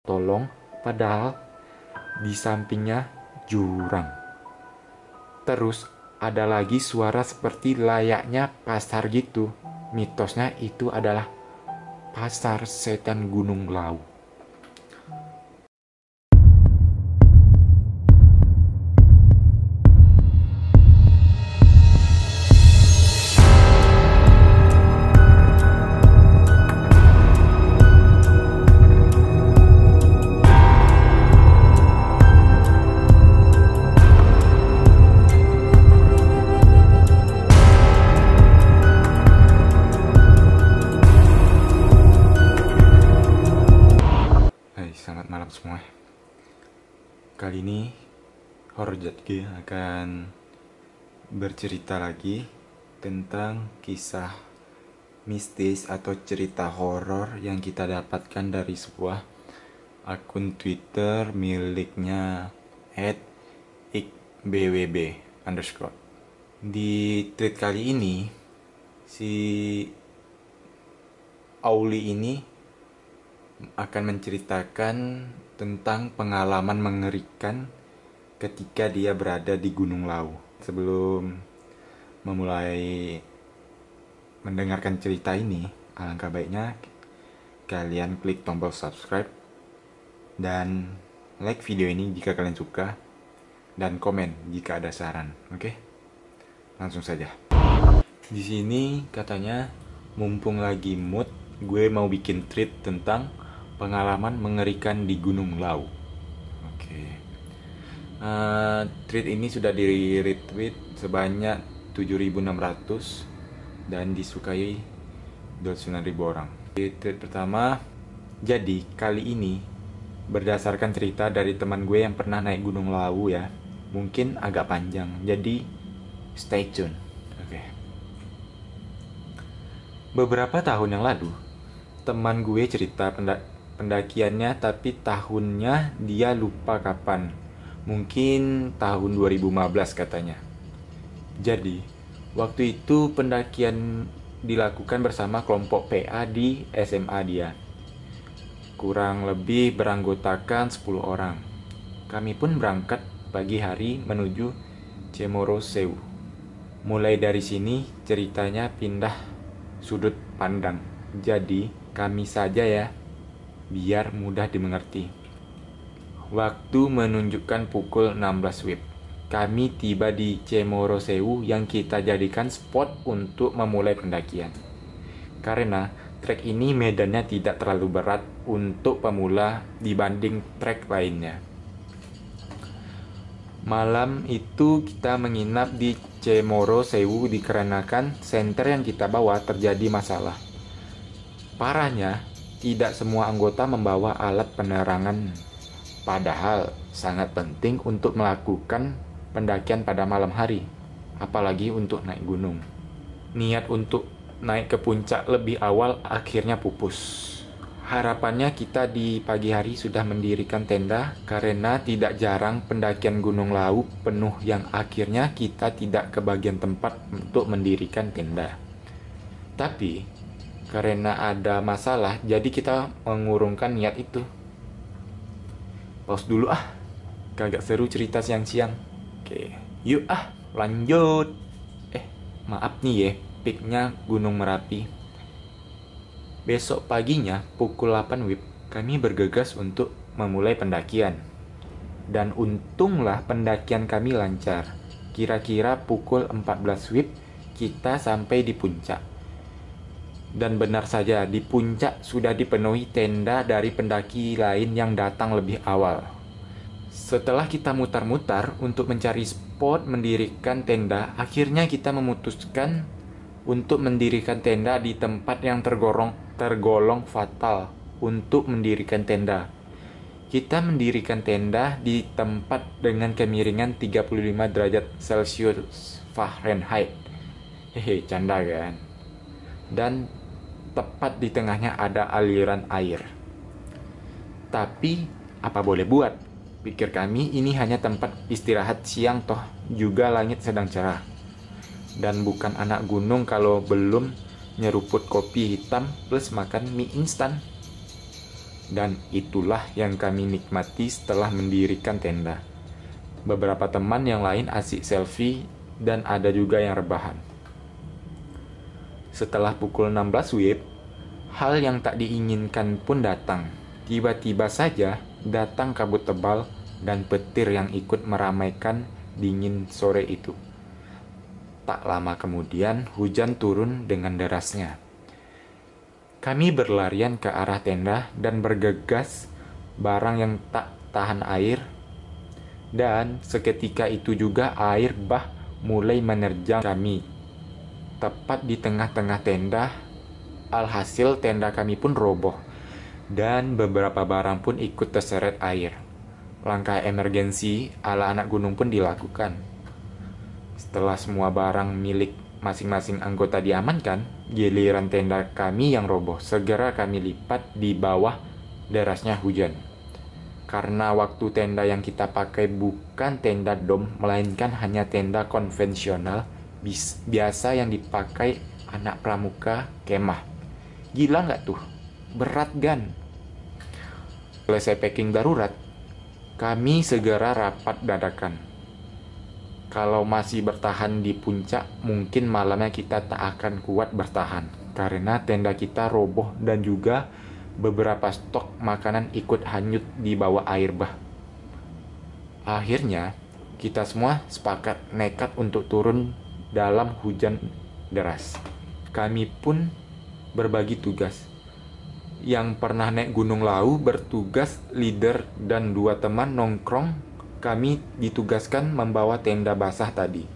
tolong, padahal di sampingnya jurang. Terus ada lagi suara seperti layaknya pasar gitu. Mitosnya itu adalah pasar setan Gunung Lawu. Selamat malam semua. Kali ini Horror Jatge akan bercerita lagi tentang kisah mistis atau cerita horor yang kita dapatkan dari sebuah akun Twitter miliknya @ikbwb_. Di tweet kali ini si Auli ini akan menceritakan tentang pengalaman mengerikan ketika dia berada di Gunung Lawu. Sebelum memulai mendengarkan cerita ini, alangkah baiknya kalian klik tombol subscribe dan like video ini jika kalian suka, dan komen jika ada saran. Oke? Langsung saja. Di sini katanya mumpung lagi mood, gue mau bikin tweet tentang pengalaman mengerikan di Gunung Lawu. Oke. Tweet ini sudah di retweet sebanyak 7.600 dan disukai 29.000 orang. Di tweet pertama, jadi kali ini berdasarkan cerita dari teman gue yang pernah naik Gunung Lawu ya. Mungkin agak panjang, jadi stay tune. Oke. Beberapa tahun yang lalu, teman gue cerita pendakiannya, tapi tahunnya dia lupa kapan. Mungkin tahun 2015 katanya. Jadi, waktu itu pendakian dilakukan bersama kelompok PA di SMA dia. Kurang lebih beranggotakan 10 orang. Kami pun berangkat pagi hari menuju Cemoro Sewu. Mulai dari sini ceritanya pindah sudut pandang. Jadi, kami saja ya, biar mudah dimengerti. Waktu menunjukkan pukul 16 WIB. Kami tiba di Cemoro Sewu yang kita jadikan spot untuk memulai pendakian. Karena trek ini medannya tidak terlalu berat untuk pemula dibanding trek lainnya. Malam itu kita menginap di Cemoro Sewu dikarenakan senter yang kita bawa terjadi masalah. Parahnya, tidak semua anggota membawa alat penerangan, padahal sangat penting untuk melakukan pendakian pada malam hari, apalagi untuk naik gunung. Niat untuk naik ke puncak lebih awal akhirnya pupus. Harapannya kita di pagi hari sudah mendirikan tenda, karena tidak jarang pendakian Gunung Lawu penuh yang akhirnya kita tidak kebagian tempat untuk mendirikan tenda. Tapi karena ada masalah, jadi kita mengurungkan niat itu. Pause dulu kagak seru cerita siang-siang. Oke, yuk lanjut. Maaf nih ya, piknya Gunung Merapi. Besok paginya pukul 8 WIB, kami bergegas untuk memulai pendakian. Dan untunglah pendakian kami lancar. Kira-kira pukul 14 WIB kita sampai di puncak. Dan benar saja, di puncak sudah dipenuhi tenda dari pendaki lain yang datang lebih awal. Setelah kita mutar-mutar untuk mencari spot mendirikan tenda, akhirnya kita memutuskan untuk mendirikan tenda di tempat yang tergolong fatal untuk mendirikan tenda. Kita mendirikan tenda di tempat dengan kemiringan 35 derajat Celcius Fahrenheit. Hehe, canda kan? Dan tepat di tengahnya ada aliran air. Tapi apa boleh buat, pikir kami, ini hanya tempat istirahat siang, toh juga langit sedang cerah. Dan bukan anak gunung kalau belum nyeruput kopi hitam plus makan mie instan. Dan itulah yang kami nikmati setelah mendirikan tenda. Beberapa teman yang lain asik selfie dan ada juga yang rebahan. Setelah pukul 16 WIB, hal yang tak diinginkan pun datang. Tiba-tiba saja datang kabut tebal dan petir yang ikut meramaikan dingin sore itu. Tak lama kemudian hujan turun dengan derasnya. Kami berlarian ke arah tenda dan bergegas barang yang tak tahan air. Dan seketika itu juga air bah mulai menerjang kami. Tepat di tengah-tengah tenda, alhasil tenda kami pun roboh. Dan beberapa barang pun ikut terseret air. Langkah emergensi ala anak gunung pun dilakukan. Setelah semua barang milik masing-masing anggota diamankan, giliran tenda kami yang roboh. Segera kami lipat di bawah derasnya hujan. Karena waktu tenda yang kita pakai bukan tenda dom, melainkan hanya tenda konvensional biasa yang dipakai anak pramuka kemah. Gila nggak tuh? Berat kan? Selesai packing darurat, kami segera rapat dadakan. Kalau masih bertahan di puncak, mungkin malamnya kita tak akan kuat bertahan. Karena tenda kita roboh dan juga beberapa stok makanan ikut hanyut di bawah air bah. Akhirnya, kita semua sepakat nekat untuk turun dalam hujan deras. Kami pun berbagi tugas. Yang pernah naik Gunung Lawu bertugas leader dan 2 teman nongkrong, kami ditugaskan membawa tenda basah tadi.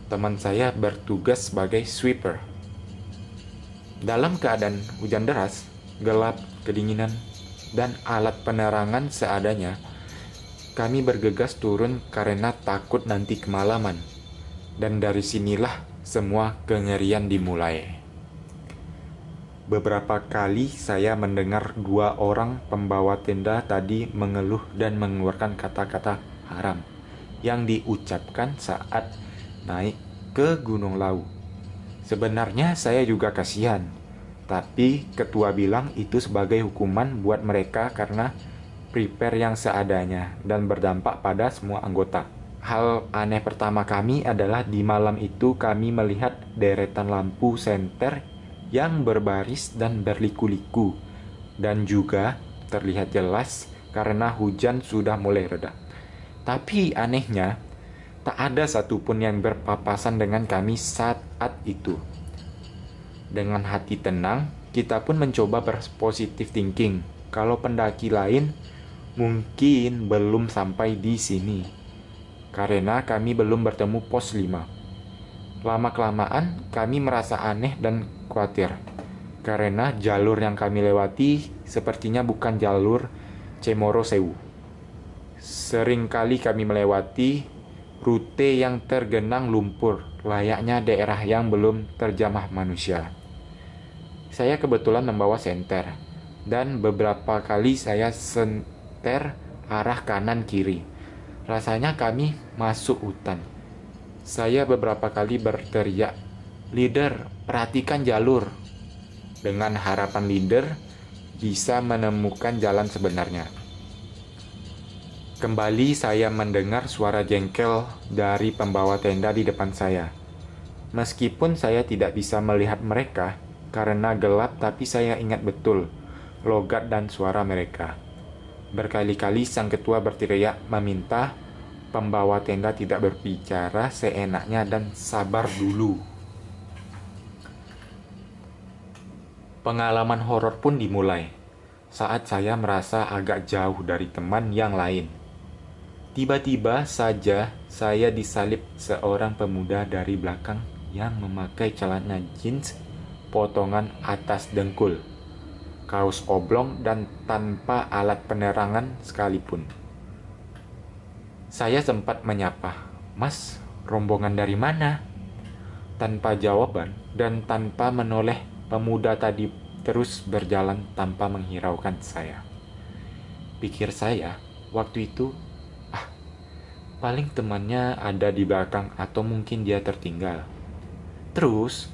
Teman saya bertugas sebagai sweeper. Dalam keadaan hujan deras, gelap, kedinginan, dan alat penerangan seadanya, kami bergegas turun karena takut nanti kemalaman. Dan dari sinilah semua kengerian dimulai. Beberapa kali saya mendengar 2 orang pembawa tenda tadi mengeluh dan mengeluarkan kata-kata haram yang diucapkan saat naik ke Gunung Lawu. Sebenarnya saya juga kasihan, tapi ketua bilang itu sebagai hukuman buat mereka karena prepare yang seadanya dan berdampak pada semua anggota. Hal aneh pertama kami adalah di malam itu kami melihat deretan lampu senter yang berbaris dan berliku-liku, dan juga terlihat jelas karena hujan sudah mulai reda. Tapi anehnya, tak ada satupun yang berpapasan dengan kami saat itu. Dengan hati tenang, kita pun mencoba berpositif thinking. Kalau pendaki lain mungkin belum sampai di sini, karena kami belum bertemu pos 5. Lama-kelamaan kami merasa aneh dan khawatir, karena jalur yang kami lewati sepertinya bukan jalur Cemoro Sewu. Seringkali kami melewati rute yang tergenang lumpur, layaknya daerah yang belum terjamah manusia. Saya kebetulan membawa senter, dan beberapa kali saya senter arah kanan kiri. Rasanya kami masuk hutan. Saya beberapa kali berteriak, "Leader, perhatikan jalur," dengan harapan leader bisa menemukan jalan sebenarnya. Kembali saya mendengar suara jengkel dari pembawa tenda di depan saya. Meskipun saya tidak bisa melihat mereka karena gelap, tapi saya ingat betul logat dan suara mereka. Berkali-kali sang ketua berteriak meminta pembawa tenda tidak berbicara seenaknya dan sabar dulu. Pengalaman horor pun dimulai saat saya merasa agak jauh dari teman yang lain. Tiba-tiba saja saya disalip seorang pemuda dari belakang yang memakai celana jeans potongan atas dengkul, kaos oblong dan tanpa alat penerangan sekalipun. Saya sempat menyapa, "Mas, rombongan dari mana?" Tanpa jawaban dan tanpa menoleh, pemuda tadi terus berjalan tanpa menghiraukan saya. Pikir saya, waktu itu, paling temannya ada di belakang atau mungkin dia tertinggal. Terus,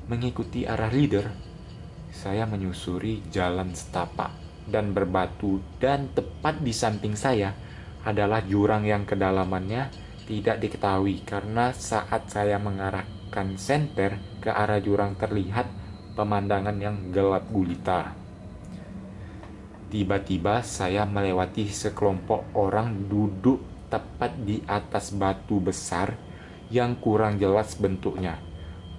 mengikuti arah leader, saya menyusuri jalan setapak dan berbatu, dan tepat di samping saya adalah jurang yang kedalamannya tidak diketahui karena saat saya mengarahkan senter ke arah jurang terlihat pemandangan yang gelap gulita. Tiba-tiba saya melewati sekelompok orang duduk tepat di atas batu besar yang kurang jelas bentuknya.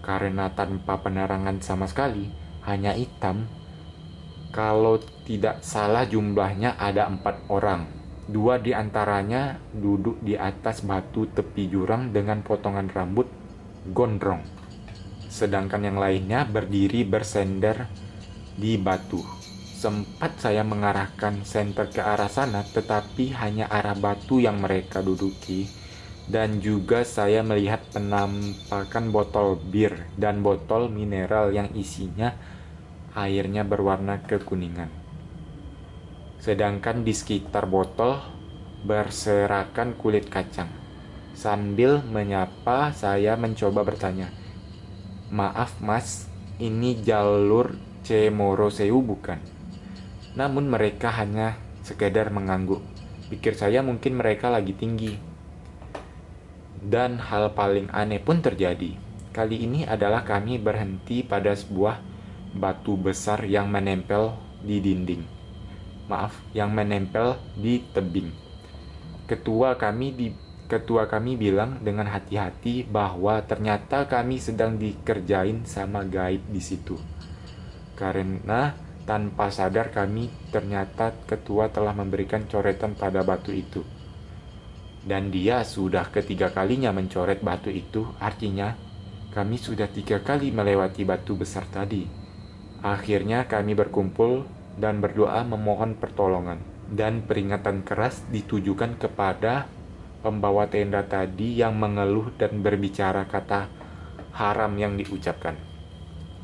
Karena tanpa penerangan sama sekali, hanya hitam. Kalau tidak salah jumlahnya ada 4 orang. 2 di antaranya duduk di atas batu tepi jurang dengan potongan rambut gondrong. Sedangkan yang lainnya berdiri bersender di batu. Sempat saya mengarahkan senter ke arah sana, tetapi hanya arah batu yang mereka duduki. Dan juga saya melihat penampakan botol bir dan botol mineral yang isinya airnya berwarna kekuningan. Sedangkan di sekitar botol berserakan kulit kacang. Sambil menyapa, saya mencoba bertanya, "Maaf mas, ini jalur Cemorosewu bukan?" Namun mereka hanya sekedar mengangguk. Pikir saya mungkin mereka lagi tinggi. Dan hal paling aneh pun terjadi. Kali ini adalah kami berhenti pada sebuah batu besar yang menempel di dinding. Yang menempel di tebing. Ketua kami bilang dengan hati-hati bahwa ternyata kami sedang dikerjain sama gaib di situ. Karena tanpa sadar ternyata ketua telah memberikan coretan pada batu itu. Dan dia sudah ketiga kalinya mencoret batu itu, artinya kami sudah 3 kali melewati batu besar tadi. Akhirnya kami berkumpul dan berdoa memohon pertolongan. Dan peringatan keras ditujukan kepada pembawa tenda tadi yang mengeluh dan berbicara kata haram yang diucapkan.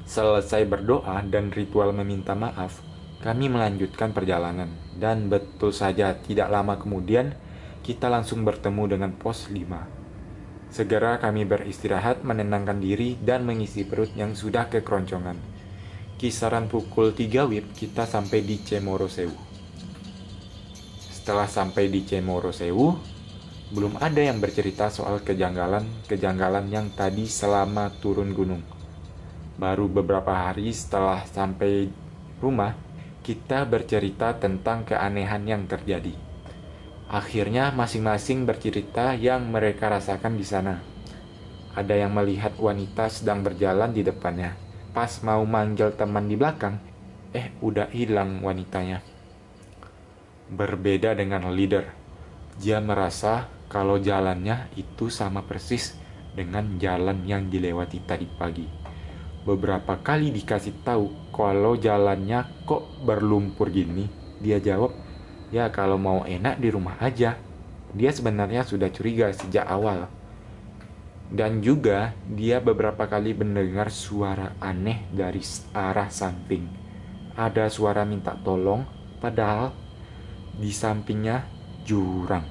Selesai berdoa dan ritual meminta maaf, kami melanjutkan perjalanan. Dan betul saja, tidak lama kemudian, kita langsung bertemu dengan pos 5. Segera kami beristirahat, menenangkan diri, dan mengisi perut yang sudah kekeroncongan. Kisaran pukul 3 WIB, kita sampai di Cemorosewu. Setelah sampai di Cemorosewu, belum ada yang bercerita soal kejanggalan yang tadi selama turun gunung. Baru beberapa hari setelah sampai rumah, kita bercerita tentang keanehan yang terjadi. Akhirnya masing-masing bercerita yang mereka rasakan di sana. Ada yang melihat wanita sedang berjalan di depannya. Pas mau manggil teman di belakang, udah hilang wanitanya. Berbeda dengan leader. Dia merasa kalau jalannya itu sama persis dengan jalan yang dilewati tadi pagi. Beberapa kali dikasih tahu kalau jalannya kok berlumpur gini, dia jawab, "Ya kalau mau enak di rumah aja." Dia sebenarnya sudah curiga sejak awal. Dan juga dia beberapa kali mendengar suara aneh dari arah samping. Ada suara minta tolong, padahal di sampingnya jurang.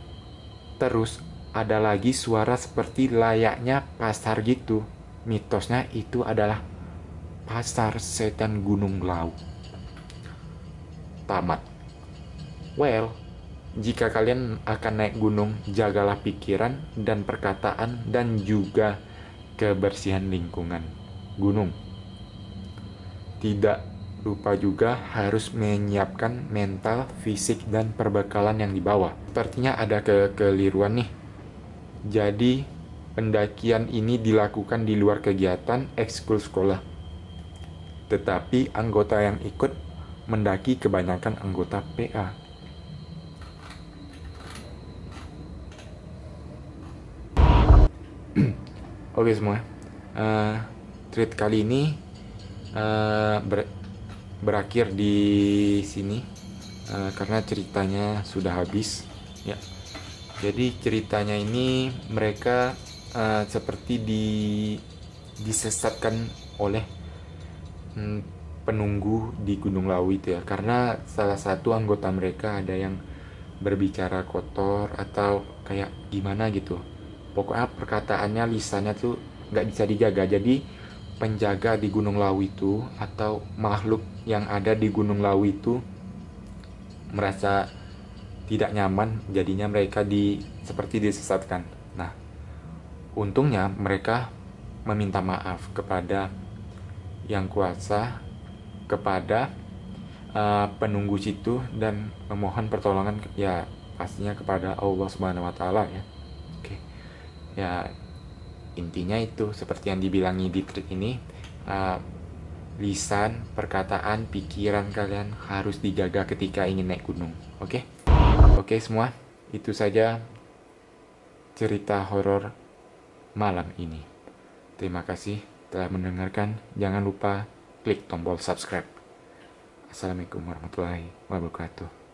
Terus ada lagi suara seperti layaknya pasar gitu. Mitosnya itu adalah pasar setan Gunung Lawu. Tamat. Well, jika kalian akan naik gunung, jagalah pikiran dan perkataan dan juga kebersihan lingkungan gunung. Tidak lupa juga harus menyiapkan mental, fisik, dan perbekalan yang dibawa. Sepertinya ada kekeliruan nih. Jadi, pendakian ini dilakukan di luar kegiatan ekskul sekolah. Tetapi anggota yang ikut mendaki kebanyakan anggota PA. Oke semua, treat kali ini berakhir di sini karena ceritanya sudah habis. Ya, jadi ceritanya ini mereka seperti disesatkan oleh penunggu di Gunung Lawu itu ya, karena salah satu anggota mereka ada yang berbicara kotor atau kayak gimana gitu. Pokoknya perkataannya, lisannya tuh nggak bisa dijaga. Jadi penjaga di Gunung Lawu itu atau makhluk yang ada di Gunung Lawu itu merasa tidak nyaman, jadinya mereka seperti disesatkan. Nah, untungnya mereka meminta maaf kepada yang kuasa, kepada penunggu situ, dan memohon pertolongan ya pastinya kepada Allah Subhanahu wa taala ya. Oke. Ya, intinya itu seperti yang dibilangi di trik ini, lisan, perkataan, pikiran kalian harus dijaga ketika ingin naik gunung. Oke? Oke semua, itu saja cerita horor malam ini. Terima kasih telah mendengarkan. Jangan lupa klik tombol subscribe. Assalamualaikum warahmatullahi wabarakatuh.